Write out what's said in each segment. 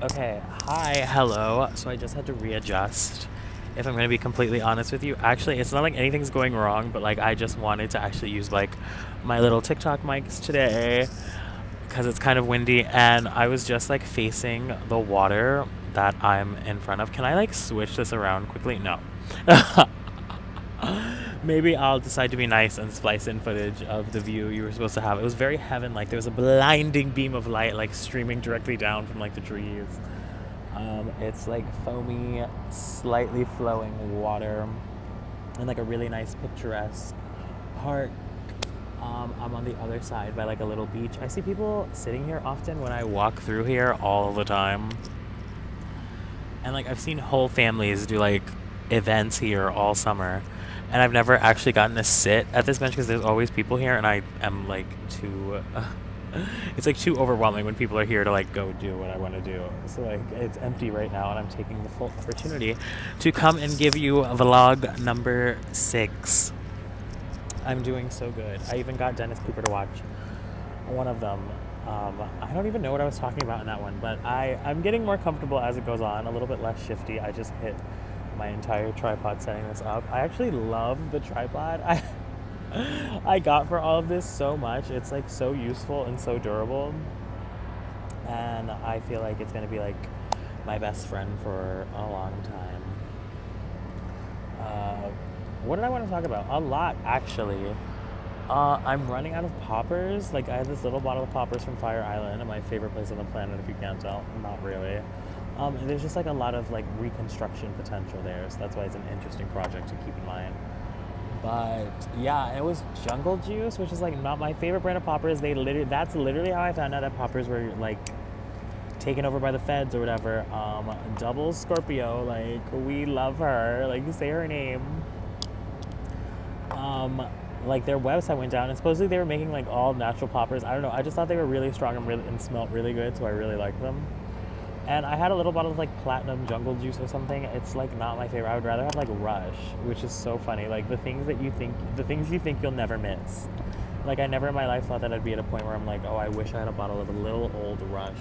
Okay, hi, hello. So I just had to readjust. If I'm gonna be completely honest with you, actually, it's not like anything's going wrong, but like I just wanted to actually use like my little TikTok mics today because it's kind of windy and I was just like facing the water that I'm in front of. Can I like switch this around quickly? No. Maybe I'll decide to be nice and splice in footage of the view you were supposed to have. It was very heaven like. There was a blinding beam of light like streaming directly down from like the trees. It's like foamy, slightly flowing water, and like a really nice picturesque park. I'm on the other side by like a little beach. I see people sitting here often when I walk through here all the time, and like I've seen whole families do like events here all summer, and I've never actually gotten to sit at this bench because there's always people here, and I am like too. It's like too overwhelming when people are here to like go do what I want to do. So like it's empty right now, and I'm taking the full opportunity to come and give you vlog number 6. I'm doing so good. I even got Dennis Cooper to watch one of them. I don't even know what I was talking about in that one, but I'm getting more comfortable as it goes on, a little bit less shifty. I just hit my entire tripod setting this up. I actually love the tripod. I got for all of this so much. It's like so useful and so durable. And I feel like it's going to be like my best friend for a long time. Uh, what did I want to talk about? A lot, actually. I'm running out of poppers. Like, I have this little bottle of poppers from Fire Island, my favorite place on the planet, if you can't tell. Not really. And there's just like a lot of like reconstruction potential there, so that's why it's an interesting project to keep in mind. But yeah, it was Jungle Juice, which is like not my favorite brand of poppers. That's literally how I found out that poppers were like taken over by the feds or whatever. Double Scorpio, like we love her. Like you say her name. Um, like their website went down, and supposedly they were making like all natural poppers. I don't know. I just thought they were really strong and smelled really good, so I really liked them. And I had a little bottle of like platinum jungle juice or something. It's like not my favorite. I would rather have like Rush, which is so funny. Like the things you think you'll never miss. Like I never in my life thought that I'd be at a point where I'm like, oh, I wish I had a bottle of a little old Rush.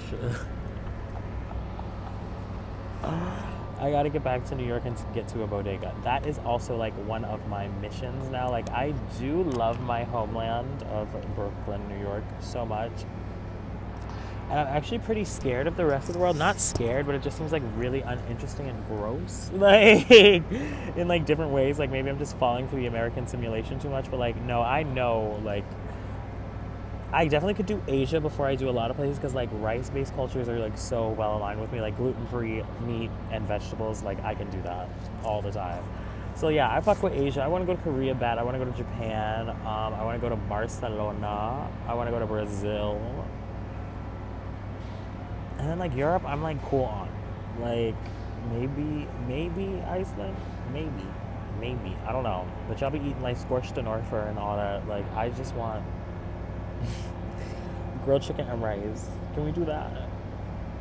I gotta get back to New York and get to a bodega. That is also like one of my missions now. Like I do love my homeland of Brooklyn, New York so much. And I'm actually pretty scared of the rest of the world. Not scared, but it just seems like really uninteresting and gross. Like in like different ways. Like maybe I'm just falling for the American simulation too much. But like no, I know like I definitely could do Asia before I do a lot of places because like rice-based cultures are like so well aligned with me. Like gluten-free meat and vegetables. Like I can do that all the time. So yeah, I fuck with Asia. I want to go to Korea bad. I want to go to Japan. I want to go to Barcelona. I want to go to Brazil. And then like Europe, I'm like cool on. Like maybe Iceland, maybe I don't know. But y'all be eating like scorched Norfer and all that. Like I just want grilled chicken and rice. Can we do that?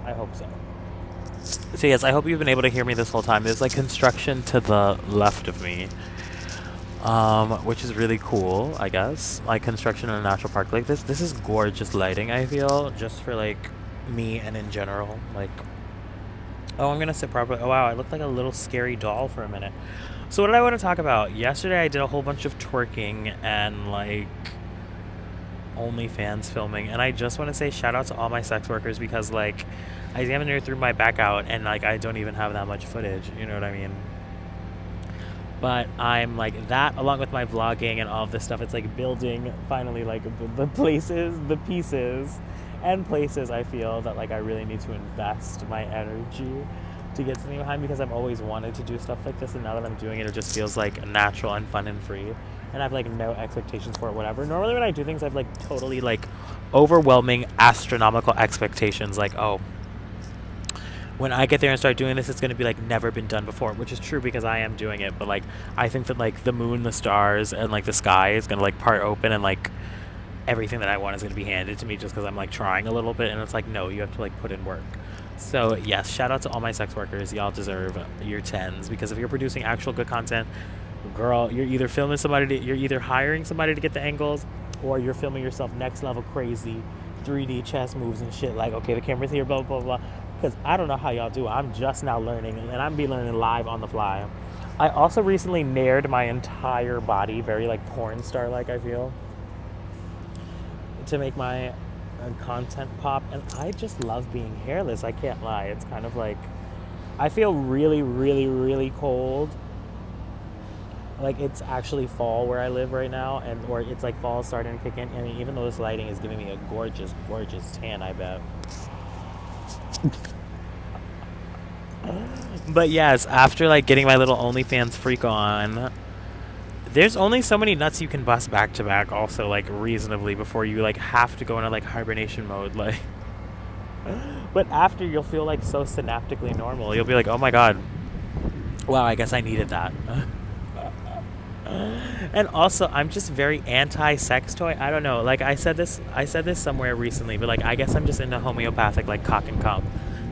I hope so. So yes, I hope you've been able to hear me this whole time. There's like construction to the left of me, which is really cool. I guess like construction in a natural park like this. This is gorgeous lighting. I feel just for like me and in general. Like, oh, I'm gonna sit properly. Oh wow, I looked like a little scary doll for a minute. So what did I want to talk about? Yesterday I did a whole bunch of twerking and like OnlyFans filming, and I just want to say shout out to all my sex workers because like I damn near threw my back out, and like I don't even have that much footage. You know what I mean? But I'm like that along with my vlogging and all of this stuff. It's like building finally like the places, the pieces, and places I feel that like I really need to invest my energy to get something behind because I've always wanted to do stuff like this, and now that I'm doing it, it just feels like natural and fun and free. And I have like no expectations for it, whatever. Normally when I do things, I have like totally like overwhelming astronomical expectations, like oh, when I get there and start doing this, it's going to be like never been done before, which is true because I am doing it. But like, I think that like the moon, the stars, and like the sky is going to like part open, and like everything that I want is going to be handed to me just because I'm like trying a little bit. And it's like, no, you have to like put in work. So yes, shout out to all my sex workers. Y'all deserve your tens because if you're producing actual good content, girl, you're either you're either hiring somebody to get the angles, or you're filming yourself next level crazy 3D chess moves and shit. Like, okay, the camera's here, blah blah blah. because I don't know how y'all do. I'm just now learning, and I'm be learning live on the fly. I also recently nared my entire body, very like porn star like I feel, to make my content pop, and I just love being hairless. I can't lie. It's kind of like I feel really, really, really cold. Like it's actually fall where I live right now, and or it's like fall starting to kick in. I mean, even though this lighting is giving me a gorgeous, gorgeous tan, I bet. But yes, after like getting my little OnlyFans freak on, there's only so many nuts you can bust back to back. Also, like reasonably before you like have to go into like hibernation mode. Like, but after you'll feel like so synaptically normal. You'll be like, oh my god, wow, I guess I needed that. And also, I'm just very anti-sex toy. I don't know. Like I said this somewhere recently, but like I guess I'm just into homeopathic, like cock and cum,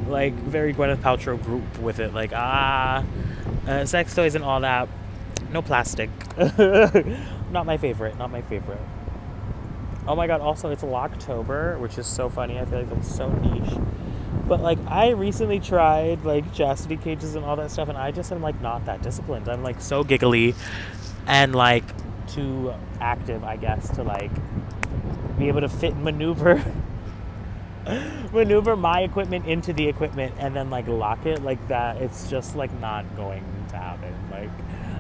like very Gwyneth Paltrow group with it. Like sex toys and all that. No plastic. Not my favorite. Not my favorite. Oh my god. Also, it's Locktober, which is so funny. I feel like that's so niche. But like I recently tried like chastity cages and all that stuff, and I just am like not that disciplined. I'm like so giggly and like too active, I guess, to like be able to fit maneuver my equipment into the equipment and then like lock it like that. It's just like not going to happen. Like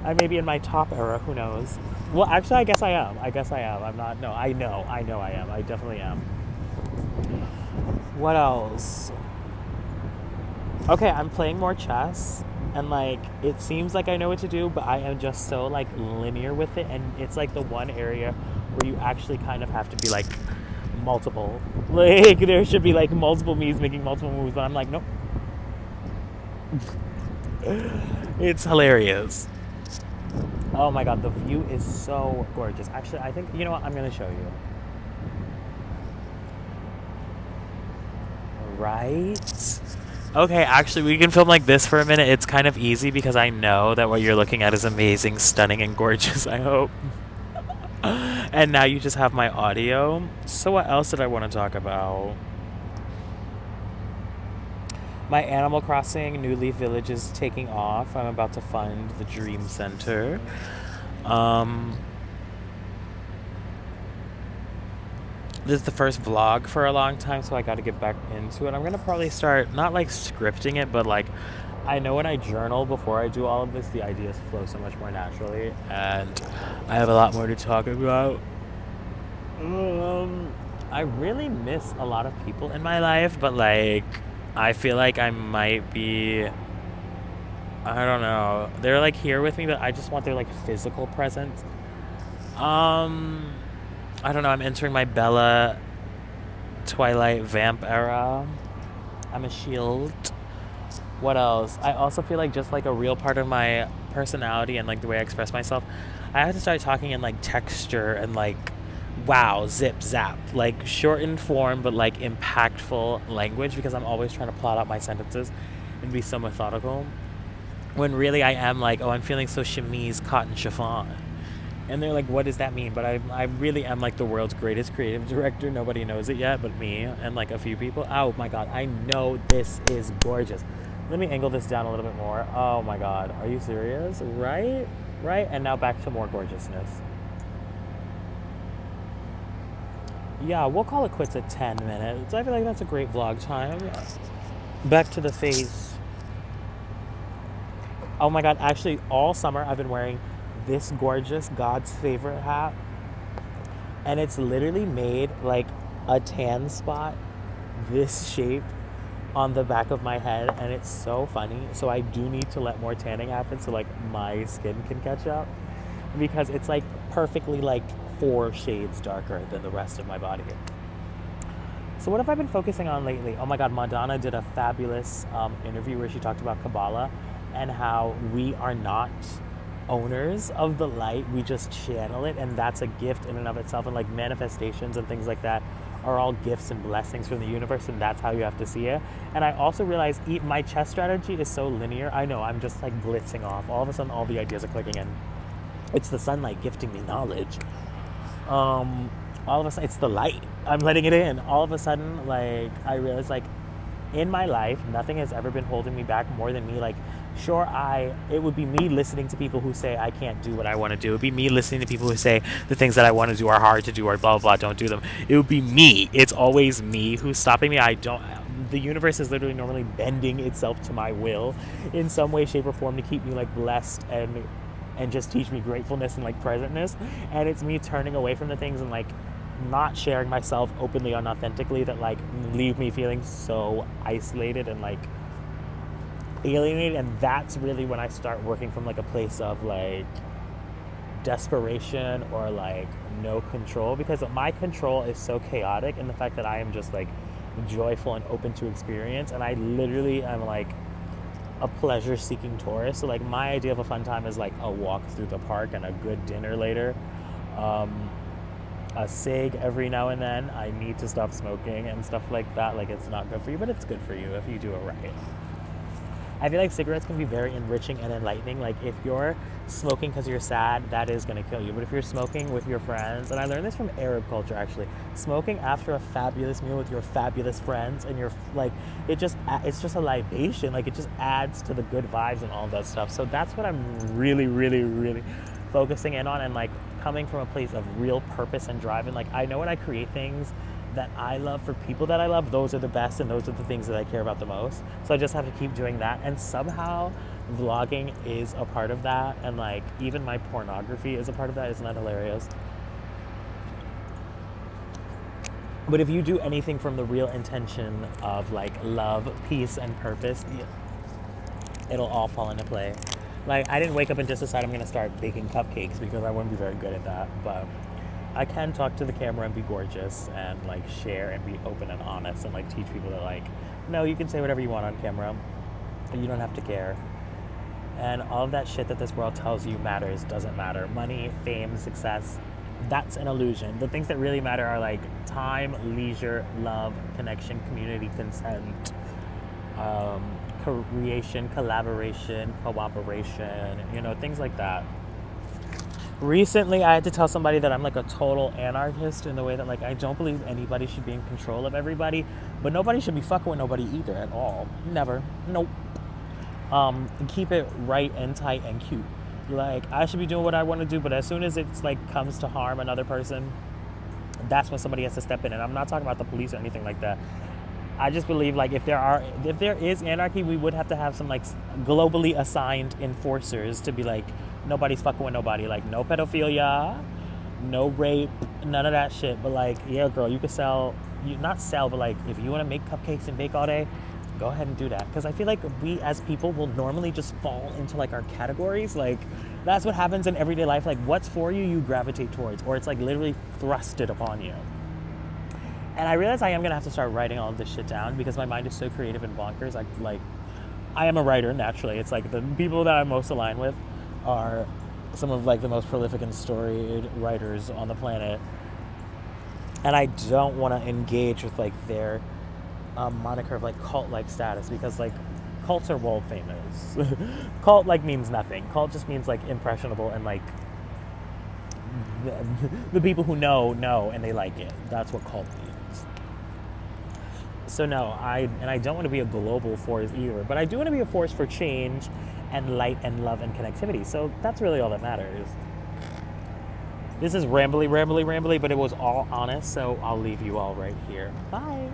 I may be in my top era, who knows? Well, actually, I guess I am. I'm not. No, I know I am. I definitely am. What else? Okay, I'm playing more chess, and like it seems like I know what to do, but I am just so like linear with it, and it's like the one area where you actually kind of have to be like multiple. Like there should be like multiple me's making multiple moves, but I'm like, nope. It's hilarious. Oh my god, the view is so gorgeous. Actually, I think, you know what, I'm gonna show you. Right? Okay, actually, we can film like this for a minute. It's kind of easy because I know that what you're looking at is amazing, stunning, and gorgeous, I hope. And now you just have my audio. So what else did I want to talk about? My Animal Crossing New Leaf Village is taking off. I'm about to fund the Dream Center. This is the first vlog for a long time, so I got to get back into it. I'm going to probably start, not like scripting it, but like, I know when I journal before I do all of this, the ideas flow so much more naturally, and I have a lot more to talk about. I really miss a lot of people in my life, but like, I feel like I might be, I don't know, they're like here with me, but I just want their like physical presence. I don't know, I'm entering my Bella Twilight Vamp era. I'm a shield. What else? I also feel like just like a real part of my personality and like the way I express myself, I have to start talking in like texture and like wow, zip, zap, like shortened form but like impactful language, because I'm always trying to plot out my sentences and be so methodical. When really I am like, oh, I'm feeling so chemise, cotton, chiffon. And they're like, what does that mean? But I really am like the world's greatest creative director. Nobody knows it yet but me and like a few people. Oh my god, I know this is gorgeous. Let me angle this down a little bit more. Oh my god, are you serious? Right? And now back to more gorgeousness. Yeah, we'll call it quits at 10 minutes. I feel like that's a great vlog time. Back to the face. Oh my god, actually all summer I've been wearing this gorgeous God's favorite hat, and it's literally made like a tan spot this shape on the back of my head, and it's so funny. So I do need to let more tanning happen so like my skin can catch up, because it's like perfectly like 4 shades darker than the rest of my body. So what have I been focusing on lately? Oh my god, Madonna did a fabulous interview where she talked about Kabbalah and how we are not owners of the light, we just channel it, and that's a gift in and of itself, and like manifestations and things like that are all gifts and blessings from the universe, and that's how you have to see it. And I also realize my chess strategy is so linear. I know, I'm just like blitzing off. All of a sudden all the ideas are clicking in. It's the sunlight gifting me knowledge. All of a sudden it's the light, I'm letting it in. All of a sudden like I realize like in my life, nothing has ever been holding me back more than me. Like, sure, it would be me listening to people who say I can't do what I want to do. It would be me listening to people who say the things that I want to do are hard to do or blah, blah, blah, don't do them. It would be me. It's always me who's stopping me. The universe is literally normally bending itself to my will in some way, shape, or form to keep me like blessed and just teach me gratefulness and like presentness. And it's me turning away from the things and like not sharing myself openly and authentically that like leave me feeling so isolated and like alienated. And that's really when I start working from like a place of like desperation or like no control, because my control is so chaotic in the fact that I am just like joyful and open to experience, and I literally am like a pleasure seeking tourist. So like my idea of a fun time is like a walk through the park and a good dinner later, a cig every now and then. I need to stop smoking and stuff like that. Like, it's not good for you, but it's good for you if you do it right. I feel like cigarettes can be very enriching and enlightening. Like, if you're smoking because you're sad, that is going to kill you. But if you're smoking with your friends, and I learned this from Arab culture actually, smoking after a fabulous meal with your fabulous friends, and you're like, it's just a libation. Like, it just adds to the good vibes and all that stuff. So that's what I'm really, really, really focusing in on, and like coming from a place of real purpose and drive. And like, I know when I create things that I love for people that I love, those are the best and those are the things that I care about the most. So I just have to keep doing that. And somehow vlogging is a part of that, and like even my pornography is a part of that. Isn't that hilarious? But if you do anything from the real intention of like love, peace, and purpose, it'll all fall into play. Like, I didn't wake up and just decide I'm gonna start baking cupcakes, because I wouldn't be very good at that, but I can talk to the camera and be gorgeous and like share and be open and honest and like teach people that like, no, you can say whatever you want on camera. You don't have to care. And all of that shit that this world tells you matters doesn't matter. Money, fame, success, that's an illusion. The things that really matter are like time, leisure, love, connection, community, consent, creation, collaboration, cooperation, things like that. Recently, I had to tell somebody that I'm like a total anarchist in the way that like I don't believe anybody should be in control of everybody, but nobody should be fucking with nobody either at all. Never. Nope. Keep it right and tight and cute. Like, I should be doing what I want to do, but as soon as it's like comes to harm another person, that's when somebody has to step in. And I'm not talking about the police or anything like that. I just believe like if there is anarchy, we would have to have some like globally assigned enforcers to be like, nobody's fucking with nobody. Like, no pedophilia, no rape, none of that shit. But like, yeah, girl, you could not sell, but like if you want to make cupcakes and bake all day, go ahead and do that. Because I feel like we as people will normally just fall into like our categories. Like, that's what happens in everyday life. Like, what's for you, you gravitate towards, or it's like literally thrusted upon you. And I realize I am going to have to start writing all of this shit down, because my mind is so creative and bonkers. I am a writer naturally. It's like the people that I'm most aligned with are some of like the most prolific and storied writers on the planet. And I don't want to engage with like their moniker of like cult-like status, because like cults are world famous. Cult like means nothing. Cult just means like impressionable, and like the people who know and they like it. That's what cult means. So no, I don't want to be a global force either, but I do want to be a force for change and light and love and connectivity. So that's really all that matters. This is rambly, but it was all honest, so I'll leave you all right here. Bye.